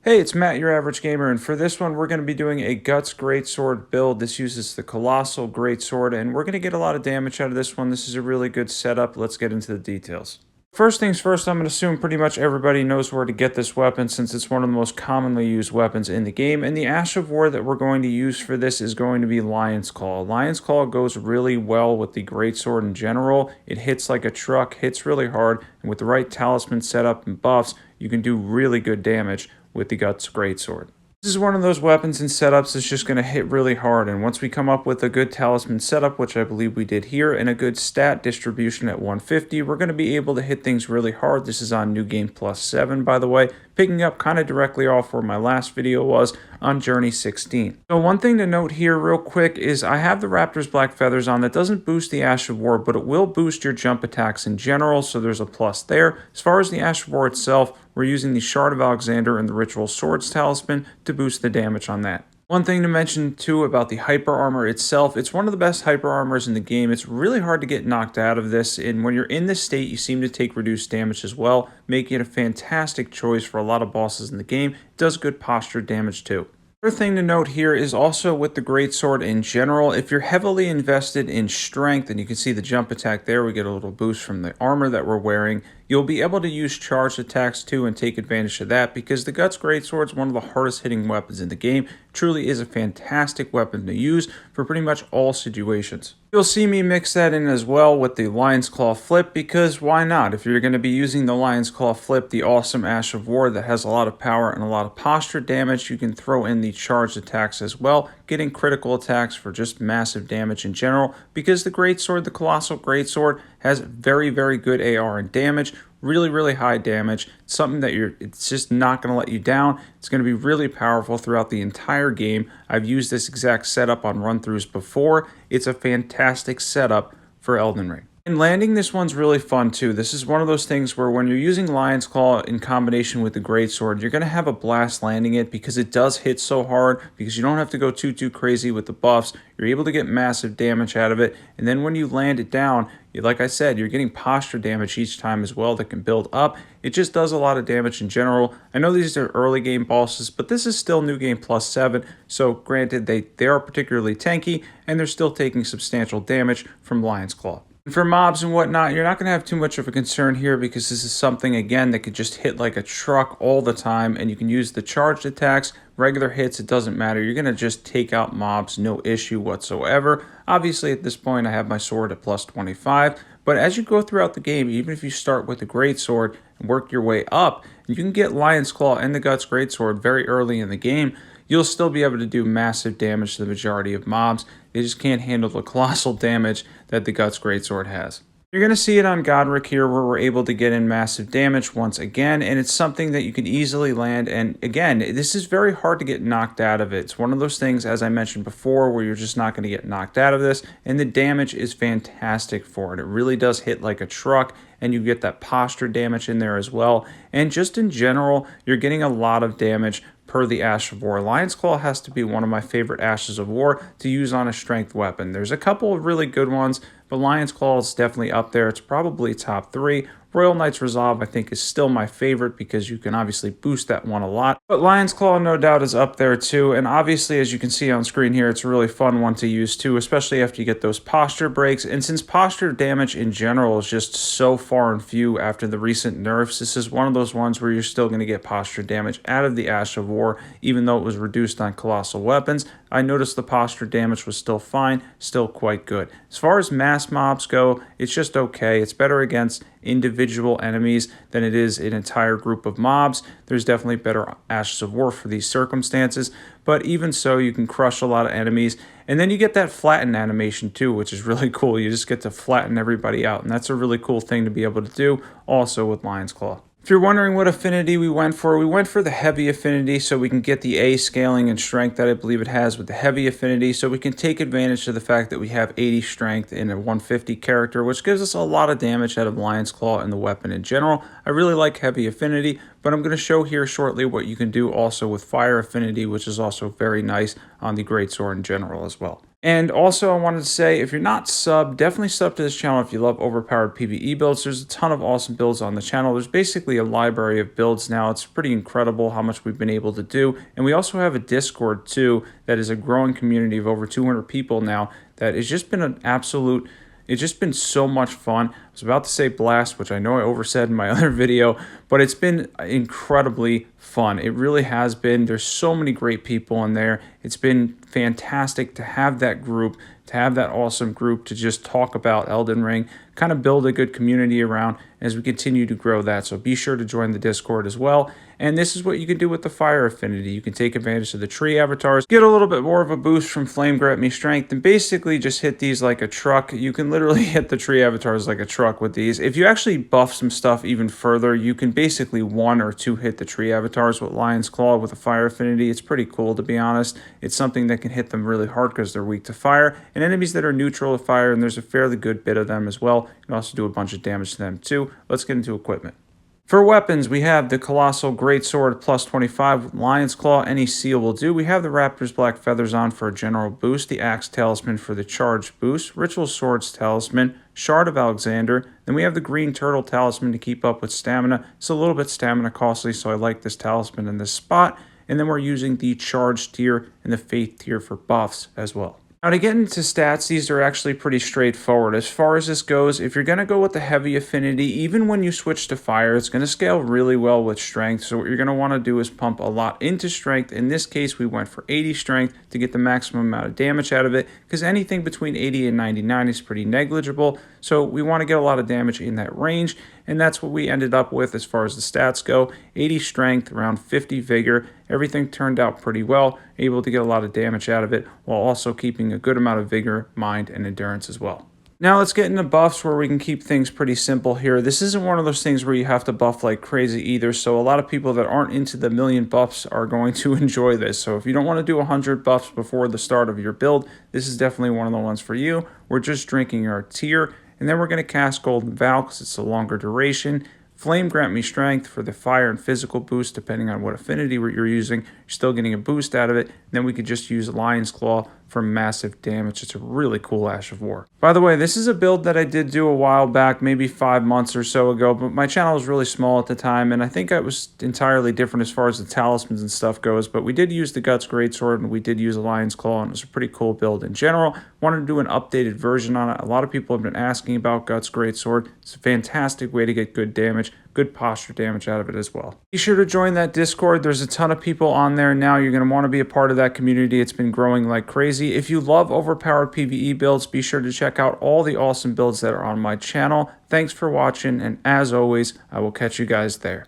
Hey, it's Matt, your average gamer, and for this one, we're going to be doing a Guts Greatsword build. This uses the Colossal Greatsword, and we're going to get a lot of damage out of this one. This is a really good setup. Let's get into the details. First things first, I'm going to assume pretty much everybody knows where to get this weapon since it's one of the most commonly used weapons in the game, and the Ash of War that we're going to use for this is going to be Lion's Claw. Lion's Claw goes really well with the Greatsword in general. It hits like a truck, hits really hard, and with the right talisman setup and buffs, you can do really good damage with the Guts Greatsword. This is one of those weapons and setups that's just going to hit really hard, and once we come up with a good talisman setup, which I believe we did here, and a good stat distribution at 150, we're going to be able to hit things really hard. This is on New Game Plus 7, by the way, picking up kind of directly off where my last video was on Journey 16. So one thing to note here real quick is I have the Raptor's Black Feathers on. That doesn't boost the Ash of War, but it will boost your jump attacks in general, so there's a plus there. As far as the Ash of War itself, we're using the Shard of Alexander and the Ritual Swords Talisman to boost the damage on that. One thing to mention too about the hyper armor itself, it's one of the best hyper armors in the game. It's really hard to get knocked out of this, and when you're in this state, you seem to take reduced damage as well, making it a fantastic choice for a lot of bosses in the game. It does good posture damage too. Another thing to note here is also with the Greatsword in general, if you're heavily invested in strength, and you can see the jump attack there, we get a little boost from the armor that we're wearing, you'll be able to use charged attacks too and take advantage of that because the Guts Greatsword is one of the hardest hitting weapons in the game. It truly is a fantastic weapon to use for pretty much all situations. You'll see me mix that in as well with the Lion's Claw Flip because why not? If you're going to be using the Lion's Claw Flip, the awesome Ash of War that has a lot of power and a lot of posture damage, you can throw in the charged attacks as well, getting critical attacks for just massive damage in general because the Greatsword, the Colossal Greatsword, has very, very good AR and damage. Really high damage. It's something that it's just not going to let you down. It's going to be really powerful throughout the entire game. I've used this exact setup on run-throughs before. It's a fantastic setup for Elden Ring. And landing this one's really fun too. This is one of those things where when you're using Lion's Claw in combination with the Greatsword, you're going to have a blast landing it because it does hit so hard because you don't have to go too crazy with the buffs. You're able to get massive damage out of it. And then when you land it down, like I said, you're getting posture damage each time as well that can build up. It just does a lot of damage in general. I know these are early game bosses, but this is still New Game Plus 7. So granted, they are particularly tanky and they're still taking substantial damage from Lion's Claw. For mobs and whatnot, you're not going to have too much of a concern here because this is something, again, that could just hit like a truck all the time, and you can use the charged attacks, regular hits, it doesn't matter. You're going to just take out mobs, no issue whatsoever. Obviously, at this point, I have my sword at plus 25, but as you go throughout the game, even if you start with the Greatsword and work your way up, you can get Lion's Claw and the Guts Greatsword very early in the game. You'll still be able to do massive damage to the majority of mobs. They just can't handle the colossal damage that the Guts Greatsword has. You're going to see it on Godric here where we're able to get in massive damage once again, and it's something that you can easily land, and again, this is very hard to get knocked out of it. It's one of those things, as I mentioned before, where you're just not going to get knocked out of this, and the damage is fantastic for it. It really does hit like a truck, and you get that posture damage in there as well, and just in general, you're getting a lot of damage per the Ash of War. Lion's Claw has to be one of my favorite Ashes of War to use on a strength weapon. There's a couple of really good ones, but Lion's Claw is definitely up there. It's probably top 3. Royal Knight's Resolve, I think, is still my favorite because you can obviously boost that one a lot. But Lion's Claw, no doubt, is up there too. And obviously, as you can see on screen here, it's a really fun one to use too, especially after you get those posture breaks. And since posture damage in general is just so far and few after the recent nerfs, this is one of those ones where you're still going to get posture damage out of the Ash of War, even though it was reduced on colossal weapons. I noticed the posture damage was still fine, still quite good. As far as mass mobs go, it's just okay. It's better against individual enemies than it is an entire group of mobs. There's definitely better Ashes of War for these circumstances, but even so, you can crush a lot of enemies, and then you get that flatten animation too, which is really cool. You just get to flatten everybody out, and that's a really cool thing to be able to do also with Lion's Claw. If you're wondering what affinity we went for the heavy affinity so we can get the A scaling and strength that I believe it has with the heavy affinity, so we can take advantage of the fact that we have 80 strength in a 150 character, which gives us a lot of damage out of Lion's Claw and the weapon in general. I really like heavy affinity, but I'm going to show here shortly what you can do also with fire affinity, which is also very nice on the greatsword in general as well. And also, I wanted to say, if you're not subbed, definitely sub to this channel if you love overpowered PvE builds. There's a ton of awesome builds on the channel. There's basically a library of builds now. It's pretty incredible how much we've been able to do. And we also have a Discord, too, that is a growing community of over 200 people now that has just been an absolute... It's just been so much fun. I was about to say blast, which I know I oversaid in my other video, but it's been incredibly fun. It really has been. There's so many great people in there. It's been fantastic to have that group, to have that awesome group to just talk about Elden Ring, kind of build a good community around as we continue to grow that. So be sure to join the Discord as well. And this is what you can do with the fire affinity. You can take advantage of the tree avatars, get a little bit more of a boost from Flame Grant Me Strength, and basically just hit these like a truck. You can literally hit the tree avatars like a truck with these. If you actually buff some stuff even further, you can basically 1 or 2 hit the tree avatars with Lion's Claw with a fire affinity. It's pretty cool, to be honest. It's something that can hit them really hard because they're weak to fire, and enemies that are neutral to fire, and there's a fairly good bit of them as well. You can also do a bunch of damage to them too. Let's get into equipment. For weapons, we have the Colossal Greatsword plus 25 with Lion's Claw. Any seal will do. We have the Raptor's Black Feathers on for a general boost, the Axe Talisman for the charge boost, Ritual Swords Talisman, Shard of Alexander. Then we have the Green Turtle Talisman to keep up with stamina. It's a little bit stamina costly, so I like this talisman in this spot. And then we're using the Charge tier and the Faith tier for buffs as well. Now, to get into stats, these are actually pretty straightforward. As far as this goes, if you're going to go with the heavy affinity, even when you switch to fire, it's going to scale really well with strength. So what you're going to want to do is pump a lot into strength. In this case, we went for 80 strength to get the maximum amount of damage out of it, because anything between 80 and 99 is pretty negligible. So we want to get a lot of damage in that range, and that's what we ended up with as far as the stats go. 80 strength, around 50 vigor. Everything turned out pretty well, able to get a lot of damage out of it while also keeping a good amount of vigor, mind, and endurance as well. Now let's get into buffs where we can keep things pretty simple here. This isn't one of those things where you have to buff like crazy either, so a lot of people that aren't into the million buffs are going to enjoy this. So if you don't want to do 100 buffs before the start of your build, this is definitely one of the ones for you. We're just drinking our tier, and then we're going to cast Golden Vow because it's a longer duration. Flame Grant Me Strength for the fire and physical boost, depending on what affinity you're using. You're still getting a boost out of it. Then we could just use Lion's Claw for massive damage. It's a really cool Ash of War. By the way, this is a build that I did do a while back, maybe 5 months or so ago, but my channel was really small at the time, and I think I was entirely different as far as the talismans and stuff goes, but we did use the Guts Greatsword, and we did use a Lion's Claw, and it was a pretty cool build in general. Wanted to do an updated version on it. A lot of people have been asking about Guts Greatsword. It's a fantastic way to get good damage, good posture damage out of it as well. Be sure to join that Discord. There's a ton of people on there now. You're going to want to be a part of that community. It's been growing like crazy. If you love overpowered PvE builds, be sure to check out all the awesome builds that are on my channel. Thanks for watching, and as always, I will catch you guys there.